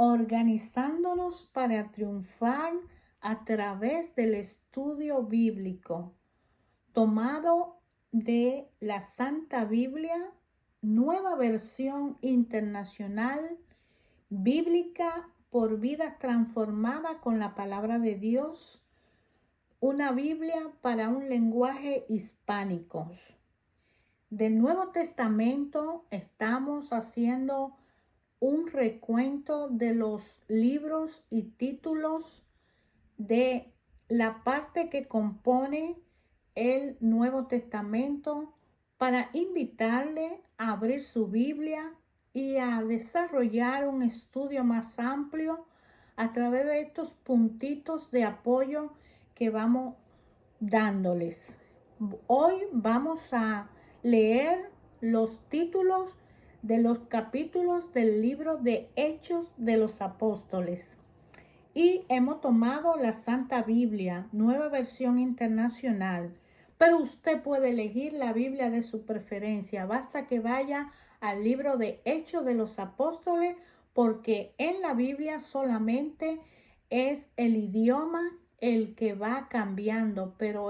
organizándonos para triunfar a través del estudio bíblico, tomado de la Santa Biblia, Nueva Versión Internacional, bíblica por vidas transformadas con la palabra de Dios, una Biblia para un lenguaje hispánico. Del Nuevo Testamento estamos haciendo un recuento de los libros y títulos de la parte que compone el Nuevo Testamento para invitarle a abrir su Biblia y a desarrollar un estudio más amplio a través de estos puntitos de apoyo que vamos dándoles. Hoy vamos a leer los títulos de los capítulos del libro de Hechos de los Apóstoles. Y hemos tomado la Santa Biblia, Nueva Versión Internacional, pero usted puede elegir la Biblia de su preferencia. Basta que vaya al libro de Hechos de los Apóstoles, porque en la Biblia solamente es el idioma el que va cambiando, pero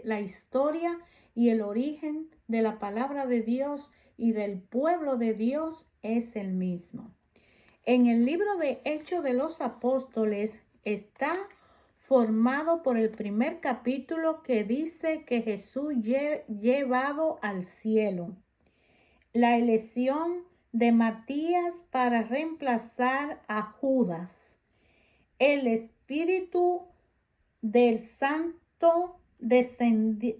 la historia y el origen de la palabra de Dios y del pueblo de Dios es el mismo. En el libro de Hechos de los Apóstoles está formado por el primer capítulo que dice que Jesús llevado al cielo. La elección de Matías para reemplazar a Judas. El Espíritu del Santo desciende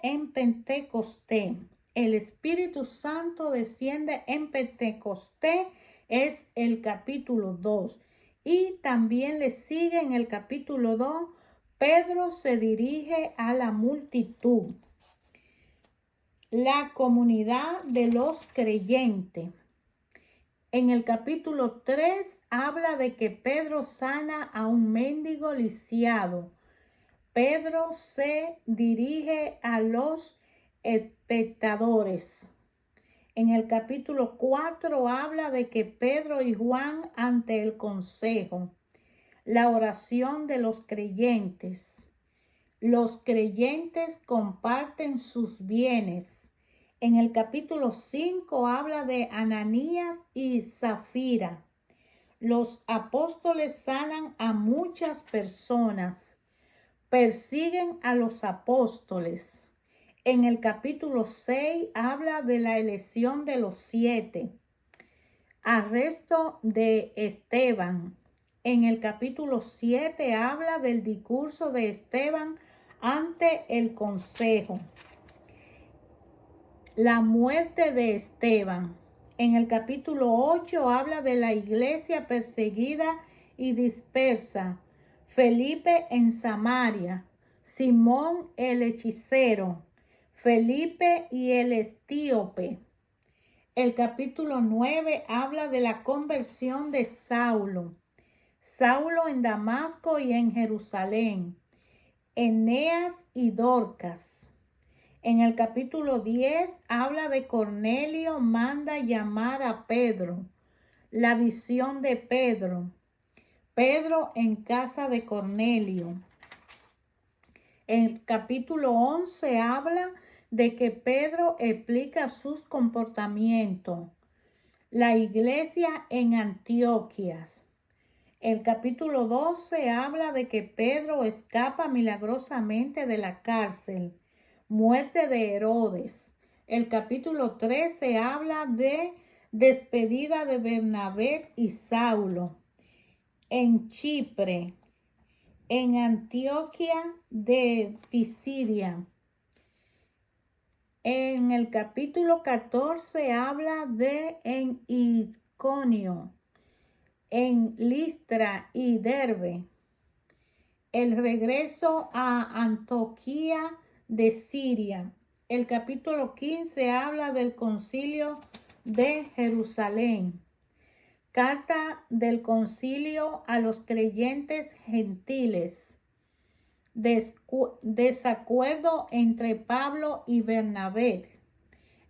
en Pentecostés. El Espíritu Santo desciende en Pentecostés es el capítulo 2. Y también le sigue en el capítulo 2, Pedro se dirige a la multitud. La comunidad de los creyentes. En el capítulo 3 habla de que Pedro sana a un mendigo lisiado. Pedro se dirige a los espectadores. En el capítulo 4 habla de que Pedro y Juan ante el consejo. La oración de los creyentes. Los creyentes comparten sus bienes. En el capítulo 5 habla de Ananías y Zafira. Los apóstoles sanan a muchas personas. Persiguen a los apóstoles. En el capítulo 6 habla de la elección de los 7. Arresto de Esteban. En el capítulo 7 habla del discurso de Esteban ante el consejo. La muerte de Esteban. En el capítulo 8 habla de la iglesia perseguida y dispersa. Felipe en Samaria. Simón el hechicero. Felipe y el etíope. El capítulo 9 habla de la conversión de Saulo. Saulo en Damasco y en Jerusalén. Eneas y Dorcas. En el capítulo 10 habla de Cornelio manda llamar a Pedro. La visión de Pedro. Pedro en casa de Cornelio. En el capítulo 11 habla de que Pedro explica sus comportamientos. La iglesia en Antioquía. El capítulo 12 habla de que Pedro escapa milagrosamente de la cárcel. Muerte de Herodes. El capítulo 13 habla de despedida de Bernabé y Saulo. En Chipre. En Antioquía de Pisidia. En el capítulo 14 habla de en Iconio, en Listra y Derbe. El regreso a Antioquía de Siria. El capítulo 15 habla del concilio de Jerusalén. Carta del concilio a los creyentes gentiles. Desacuerdo entre Pablo y Bernabé.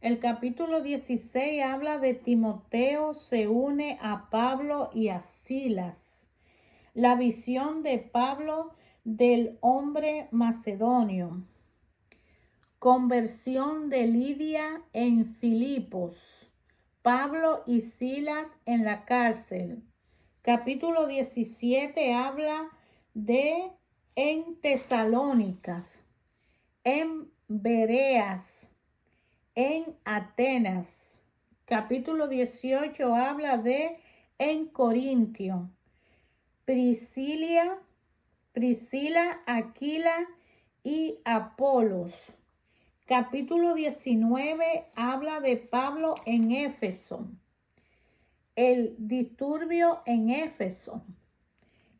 El capítulo 16 habla de Timoteo se une a Pablo y a Silas. La visión de Pablo del hombre macedonio. Conversión de Lidia en Filipos. Pablo y Silas en la cárcel. Capítulo 17 habla de en Tesalónicas, en Bereas, en Atenas. Capítulo 18 habla de en Corintio. Priscila, Aquila y Apolos. Capítulo 19 habla de Pablo en Éfeso. El disturbio en Éfeso.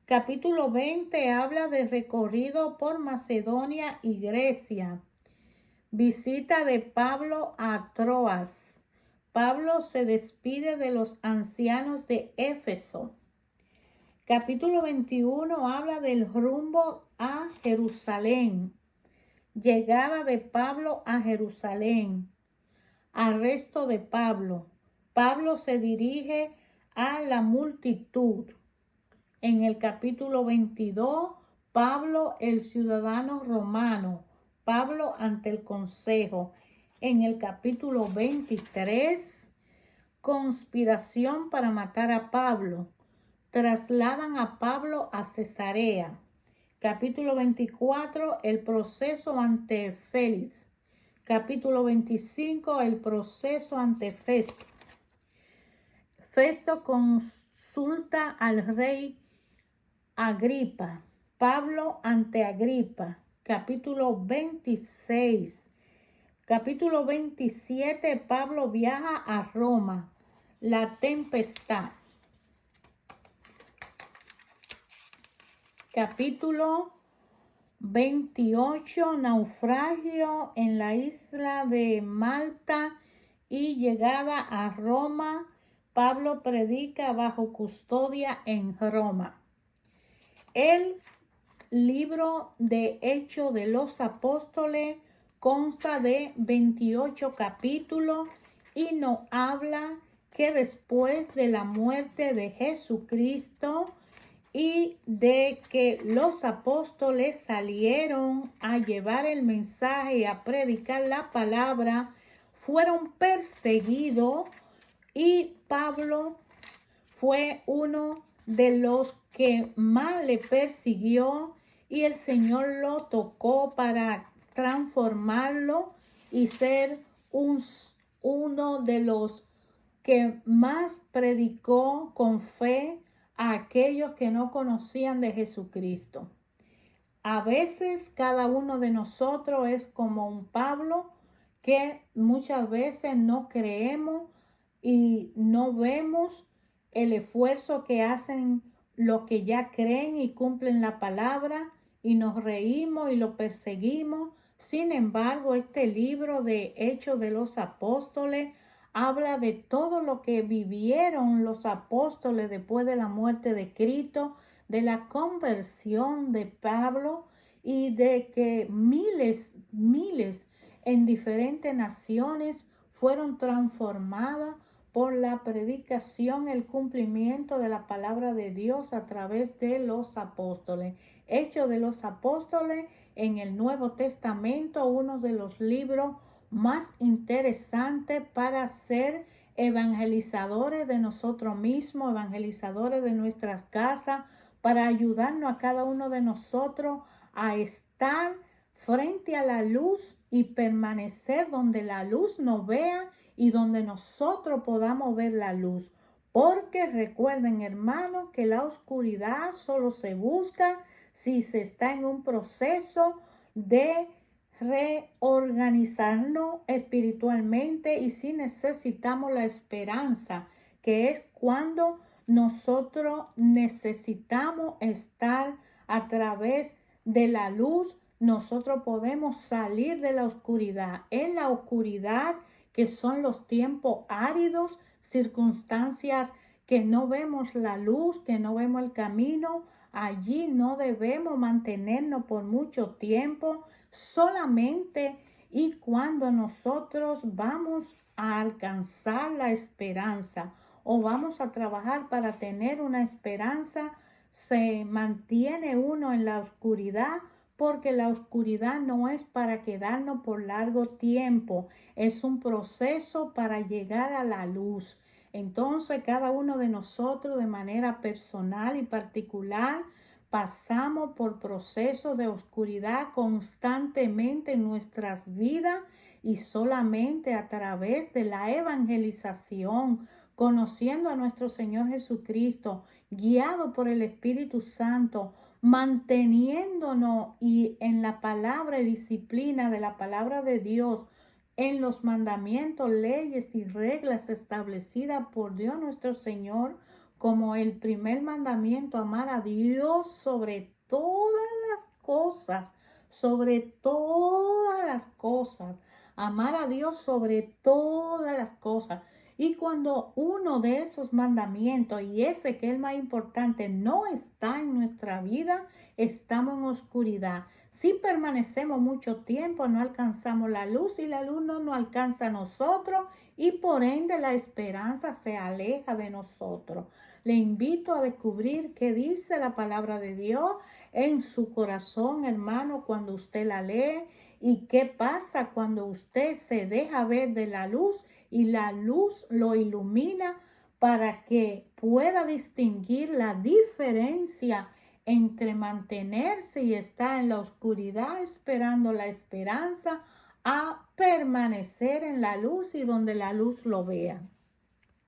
Capítulo 20 habla de recorrido por Macedonia y Grecia. Visita de Pablo a Troas. Pablo se despide de los ancianos de Éfeso. Capítulo 21 habla del rumbo a Jerusalén. Llegada de Pablo a Jerusalén. Arresto de Pablo. Pablo se dirige a la multitud. En el capítulo 22, Pablo el ciudadano romano. Pablo ante el consejo. En el capítulo 23, conspiración para matar a Pablo. Trasladan a Pablo a Cesarea. Capítulo 24, el proceso ante Félix. Capítulo 25, el proceso ante Festo. Festo consulta al rey Agripa. Pablo ante Agripa. Capítulo 26. Capítulo 27, Pablo viaja a Roma. La tempestad. Capítulo 28, naufragio en la isla de Malta y llegada a Roma. Pablo predica bajo custodia en Roma. El libro de Hechos de los Apóstoles consta de 28 capítulos y nos habla que después de la muerte de Jesucristo y de que los apóstoles salieron a llevar el mensaje y a predicar la palabra, fueron perseguidos y Pablo fue uno de los que más le persiguió y el Señor lo tocó para transformarlo y ser uno de los que más predicó con fe a aquellos que no conocían de Jesucristo. A veces cada uno de nosotros es como un Pablo que muchas veces no creemos y no vemos el esfuerzo que hacen los que ya creen y cumplen la palabra y nos reímos y lo perseguimos. Sin embargo, este libro de Hechos de los Apóstoles habla de todo lo que vivieron los apóstoles después de la muerte de Cristo, de la conversión de Pablo y de que miles en diferentes naciones fueron transformadas por la predicación, el cumplimiento de la palabra de Dios a través de los apóstoles. Hechos de los Apóstoles en el Nuevo Testamento, uno de los libros más interesantes para ser evangelizadores de nosotros mismos, evangelizadores de nuestras casas, para ayudarnos a cada uno de nosotros a estar frente a la luz y permanecer donde la luz nos vea y donde nosotros podamos ver la luz. Porque recuerden, hermanos, que la oscuridad solo se busca si se está en un proceso de reorganizarnos espiritualmente y si necesitamos la esperanza, que es cuando nosotros necesitamos estar a través de la luz. Nosotros podemos salir de la oscuridad. En la oscuridad, que son los tiempos áridos, circunstancias que no vemos la luz, que no vemos el camino, allí no debemos mantenernos por mucho tiempo. Solamente y cuando nosotros vamos a alcanzar la esperanza o vamos a trabajar para tener una esperanza, se mantiene uno en la oscuridad, porque la oscuridad no es para quedarnos por largo tiempo, es un proceso para llegar a la luz. Entonces, cada uno de nosotros de manera personal y particular pasamos por procesos de oscuridad constantemente en nuestras vidas, y solamente a través de la evangelización, conociendo a nuestro Señor Jesucristo, guiado por el Espíritu Santo, manteniéndonos y en la palabra y disciplina de la palabra de Dios, en los mandamientos, leyes y reglas establecidas por Dios nuestro Señor, como el primer mandamiento, amar a Dios sobre todas las cosas, sobre todas las cosas, amar a Dios sobre todas las cosas. Y cuando uno de esos mandamientos, y ese que es el más importante, no está en nuestra vida, estamos en oscuridad. Si permanecemos mucho tiempo, no alcanzamos la luz, y la luz no nos alcanza a nosotros, y por ende la esperanza se aleja de nosotros. Le invito a descubrir qué dice la palabra de Dios en su corazón, hermano, cuando usted la lee, y qué pasa cuando usted se deja ver de la luz y la luz lo ilumina, para que pueda distinguir la diferencia entre mantenerse y estar en la oscuridad esperando la esperanza, a permanecer en la luz y donde la luz lo vea.